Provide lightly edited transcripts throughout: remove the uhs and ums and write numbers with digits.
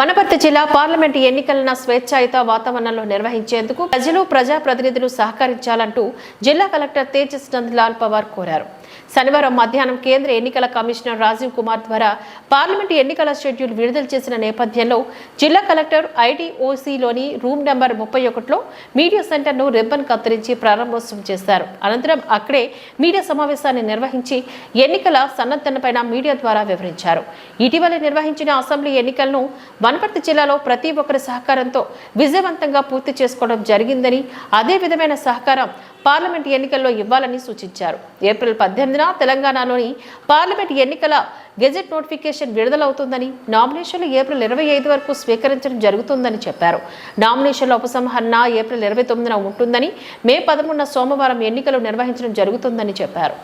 వనపర్తి జిల్లా పార్లమెంటు ఎన్నికలను స్వేచ్ఛాయుత వాతావరణంలో నిర్వహించేందుకు ప్రజలు ప్రజాప్రతినిధులు సహకరించాలంటూ జిల్లా కలెక్టర్ తేజస్ నందలాల్ పవార్ కోరారు. శనివారం మధ్యాహ్నం కేంద్ర ఎన్నికల కమిషనర్ రాజీవ్ కుమార్ ద్వారా పార్లమెంటు ఎన్నికల షెడ్యూల్ విడుదల చేసిన నేపథ్యంలో జిల్లా కలెక్టర్ ఐటీఓసీలోని రూమ్ నెంబర్ 31లో మీడియా సెంటర్ను రిబ్బన్ కత్తిరించి ప్రారంభోత్సవం చేశారు. అనంతరం అక్కడే మీడియా సమావేశాన్ని నిర్వహించి ఎన్నికల సన్నద్ధతపై మీడియా ద్వారా వివరించారు. ఇటీవల నిర్వహించిన అసెంబ్లీ ఎన్నికలను వనపర్తి జిల్లాలో ప్రతి ఒక్కరి సహకారంతో విజయవంతంగా పూర్తి చేసుకోవడం జరిగిందని, అదే విధమైన సహకారం పార్లమెంట్ ఎన్నికల్లో ఇవ్వాలని సూచించారు. ఏప్రిల్ 18న తెలంగాణలోని పార్లమెంట్ ఎన్నికల గెజెట్ నోటిఫికేషన్ విడుదలవుతుందని, నామినేషన్లు ఏప్రిల్ 25 వరకు స్వీకరించడం జరుగుతుందని చెప్పారు. నామినేషన్ల ఉపసంహరణ ఏప్రిల్ 29న ఉంటుందని, మే 13న సోమవారం ఎన్నికలు నిర్వహించడం జరుగుతుందని చెప్పారు.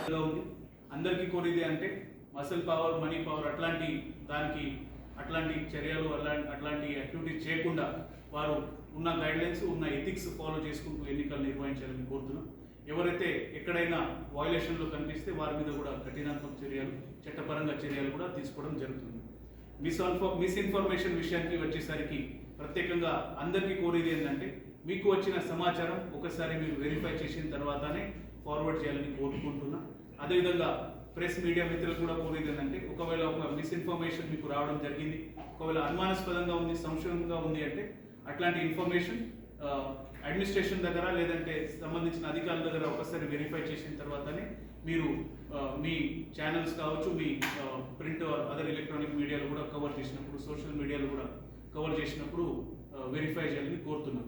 అందరికీ కోరేది అంటే మసిల్ పవర్, మనీ పవర్ అట్లాంటి చర్యలు అట్లాంటి యాక్టివిటీస్ చేయకుండా వారు ఉన్న గైడ్లైన్స్, ఉన్న ఎథిక్స్ ఫాలో చేసుకుంటూ ఎన్నికలు నిర్వహించాలని కోరుతున్నాం. ఎవరైతే ఎక్కడైనా వయలేషన్లు కనిపిస్తే వారి మీద కూడా కఠినాత్మక చర్యలు, చట్టపరంగా చర్యలు కూడా తీసుకోవడం జరుగుతుంది. మిస్ఇన్ఫర్మేషన్ విషయానికి వచ్చేసరికి ప్రత్యేకంగా అందరికీ కోరేది ఏంటంటే, మీకు వచ్చిన సమాచారం ఒకసారి మీరు వెరిఫై చేసిన తర్వాతనే ఫార్వర్డ్ చేయాలని కోరుకుంటున్నా. అదేవిధంగా ప్రెస్ మీడియా మిత్రులు కూడా కోరేది ఏంటంటే, ఒకవేళ ఒక మిస్ఇన్ఫర్మేషన్ మీకు రావడం జరిగింది, ఒకవేళ అనుమానాస్పదంగా ఉంది, సంశయంగా ఉంది అంటే అట్లాంటి ఇన్ఫర్మేషన్ అడ్మినిస్ట్రేషన్ దగ్గర లేదంటే సంబంధించిన అధికారుల దగ్గర ఒకసారి వెరిఫై చేసిన తర్వాతనే మీరు మీ ఛానల్స్ కావచ్చు, మీ ప్రింట్ అదర్ ఎలక్ట్రానిక్ మీడియాలో కూడా కవర్ చేసినప్పుడు, సోషల్ మీడియాలో కూడా కవర్ చేసినప్పుడు వెరిఫై చేయాలని కోరుతున్నాం.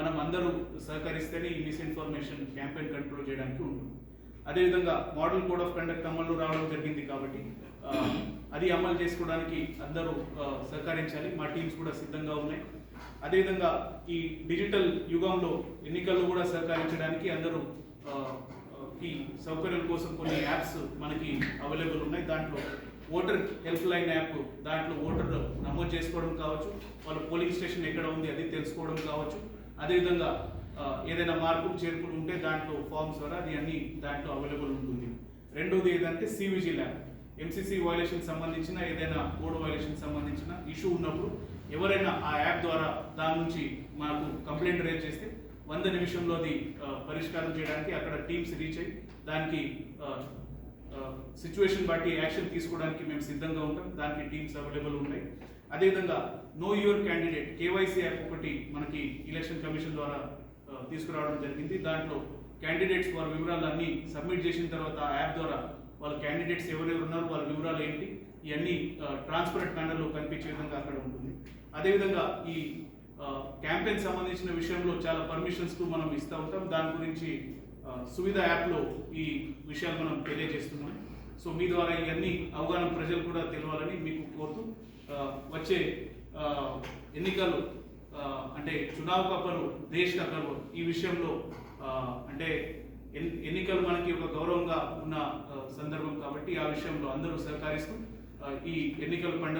మనం అందరూ సహకరిస్తేనే ఈ మిస్ఇన్ఫర్మేషన్ క్యాంపెయిన్ కంట్రోల్ చేయడానికి ఉంటుంది. అదేవిధంగా మోడల్ కోడ్ ఆఫ్ కండక్ట్ అమలు రావడం జరిగింది కాబట్టి అది అమలు చేసుకోవడానికి అందరూ సహకరించాలి. మా టీమ్స్ కూడా సిద్ధంగా ఉన్నాయి. అదేవిధంగా ఈ డిజిటల్ యుగంలో ఎన్నికల్లో కూడా సహకరించడానికి అందరూ ఈ సౌకర్యం కోసం కొన్ని యాప్స్ మనకి అవైలబుల్ ఉన్నాయి. దాంట్లో ఓటర్ హెల్ప్ లైన్ యాప్, దాంట్లో ఓటర్ నమోదు చేసుకోవడం కావచ్చు, వాళ్ళ పోలింగ్ స్టేషన్ ఎక్కడ ఉంది అది తెలుసుకోవడం కావచ్చు. అదేవిధంగా ఏదైనా మార్పులు చేర్పులు ఉంటే దాంట్లో ఫార్మ్స్ ద్వారా అది అన్ని దాంట్లో అవైలబుల్ ఉంటుంది. రెండోది ఏదంటే సివిజీ ల్యాబ్, ఎంసీసీ వైలేషన్ సంబంధించిన ఏదైనా కోడ్ వైలేషన్ సంబంధించిన ఇష్యూ ఉన్నప్పుడు ఎవరైనా ఆ యాప్ ద్వారా దాని నుంచి మాకు కంప్లైంట్ రేజ్ చేస్తే 100 నిమిషంలో అది పరిష్కారం చేయడానికి అక్కడ టీమ్స్ రీచ్ అయ్యి దానికి సిచ్యువేషన్ బట్టి యాక్షన్ తీసుకోవడానికి మేము సిద్ధంగా ఉంటాం. దానికి టీమ్స్ అవైలబుల్ ఉంటాయి. అదేవిధంగా know your candidate KYC app ఒకటి మనకి ఎలక్షన్ కమిషన్ ద్వారా తీసుకురావడం జరిగింది. దాంట్లో క్యాండిడేట్స్ వారి వివరాలు అన్నీ సబ్మిట్ చేసిన తర్వాత ఆ యాప్ ద్వారా వాళ్ళ క్యాండిడేట్స్ ఎవరెవరు ఉన్నారు, వాళ్ళ వివరాలు ఏంటి, ఇవన్నీ ట్రాన్స్పరెంట్ మేనర్లో కనిపించే విధంగా అక్కడ ఉంటుంది. అదేవిధంగా ఈ క్యాంపెయిన్ సంబంధించిన విషయంలో చాలా పర్మిషన్స్ మనం ఇస్తూ ఉంటాం. దాని గురించి సువిధ యాప్లో ఈ విషయాలు మనం తెలియజేస్తున్నాం. సో మీ ద్వారా ఇవన్నీ అవగాహన ప్రజలు కూడా తెలవాలని మీకు కోరుతూ, వచ్చే ఎన్నికలు అంటే చునావ్ కా పర్వ్ దేశ్ కా గర్వ్, ఈ విషయంలో అంటే ఎన్నికలు మనకి ఒక గౌరవంగా ఉన్న సందర్భం కాబట్టి ఆ విషయంలో అందరూ సహకరిస్తూ ఈ ఎన్నికల పండుగ